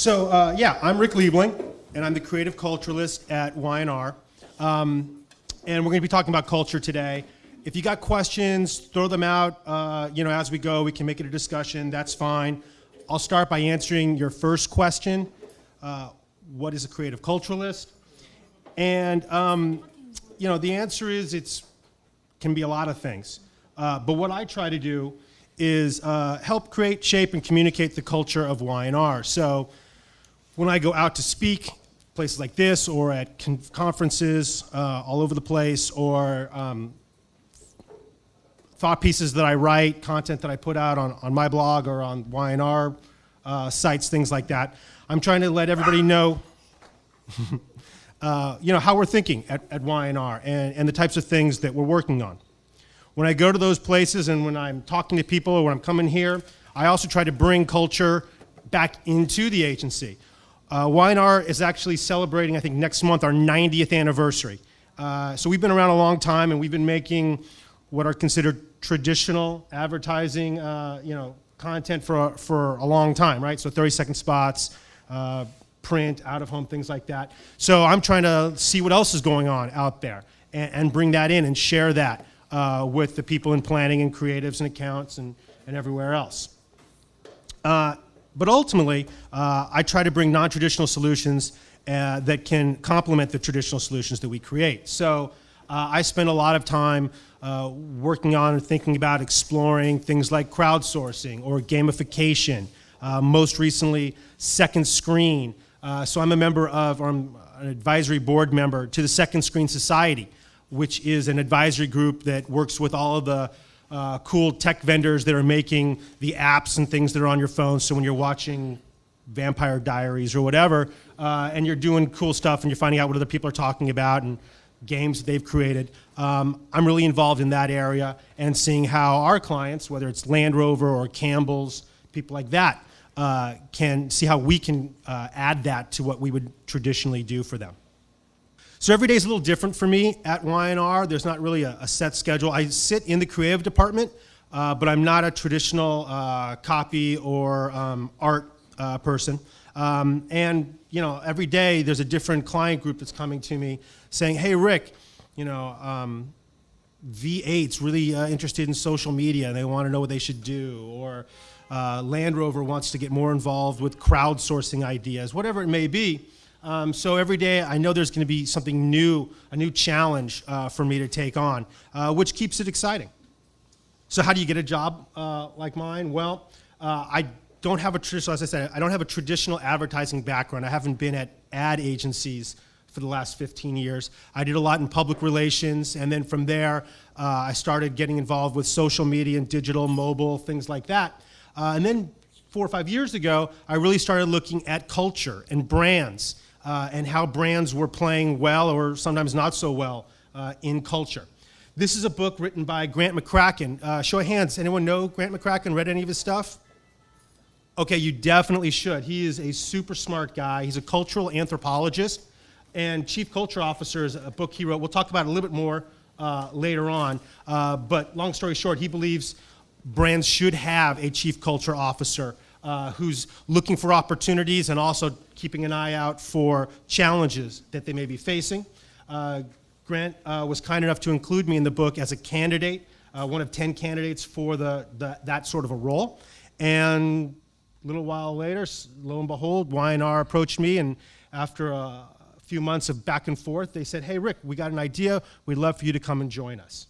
Yeah, I'm Rick Liebling, and I'm the Creative Culturalist at Y&R. And we're going to be talking about culture today. If you got questions, throw them out. As we go, we can make it a discussion. That's fine. I'll start by answering your first question. What is a creative culturalist? And the answer is it can be a lot of things. But what I try to do is help create, shape, and communicate the culture of Y&R. So when I go out to speak, places like this, or at conferences all over the place, or thought pieces that I write, content that I put out on my blog or on Y&R sites, things like that, I'm trying to let everybody know how we're thinking at Y&R and the types of things that we're working on. When I go to those places and when I'm talking to people or when I'm coming here, I also try to bring culture back into the agency. Y&R is actually celebrating, I think, next month our 90th anniversary. So we've been around a long time, and we've been making what are considered traditional advertising, content for a long time, right? So 30-second spots, print, out-of-home, things like that. So I'm trying to see what else is going on out there and bring that in and share that with the people in planning and creatives and accounts and everywhere else. But ultimately, I try to bring non-traditional solutions that can complement the traditional solutions that we create. So I spend a lot of time working on and thinking about exploring things like crowdsourcing or gamification. Most recently, Second Screen. So I'm I'm an advisory board member to the Second Screen Society, which is an advisory group that works with all of the cool tech vendors that are making the apps and things that are on your phone. So when you're watching Vampire Diaries or whatever, and you're doing cool stuff and you're finding out what other people are talking about and games that they've created, I'm really involved in that area and seeing how our clients, whether it's Land Rover or Campbell's, people like that, can see how we can add that to what we would traditionally do for them. So every day is a little different for me at Y&R. There's not really a set schedule. I sit in the creative department, but I'm not a traditional copy or art person. Every day there's a different client group that's coming to me saying, "Hey, Rick, V8's really interested in social media and they want to know what they should do," or Land Rover wants to get more involved with crowdsourcing ideas, whatever it may be. So every day I know there's going to be something new, a new challenge for me to take on, which keeps it exciting. So how do you get a job like mine? Well, I don't have a traditional, as I said, I don't have a traditional advertising background. I haven't been at ad agencies for the last 15 years. I did a lot in public relations, and then from there I started getting involved with social media and digital, mobile, things like that. And then 4 or 5 years ago, I really started looking at culture and brands. And how brands were playing well or sometimes not so well in culture. This is a book written by Grant McCracken. Show of hands, anyone know Grant McCracken? Read any of his stuff? Okay, you definitely should. He is a super smart guy. He's a cultural anthropologist, and Chief Culture Officer is a book he wrote. We'll talk about it a little bit more later on. But long story short, he believes brands should have a Chief Culture Officer who's looking for opportunities and also keeping an eye out for challenges that they may be facing. Grant was kind enough to include me in the book as a candidate, one of 10 candidates for that sort of a role. And a little while later, lo and behold, Y&R approached me, and after a few months of back and forth, they said, "Hey, Rick, we got an idea. We'd love for you to come and join us."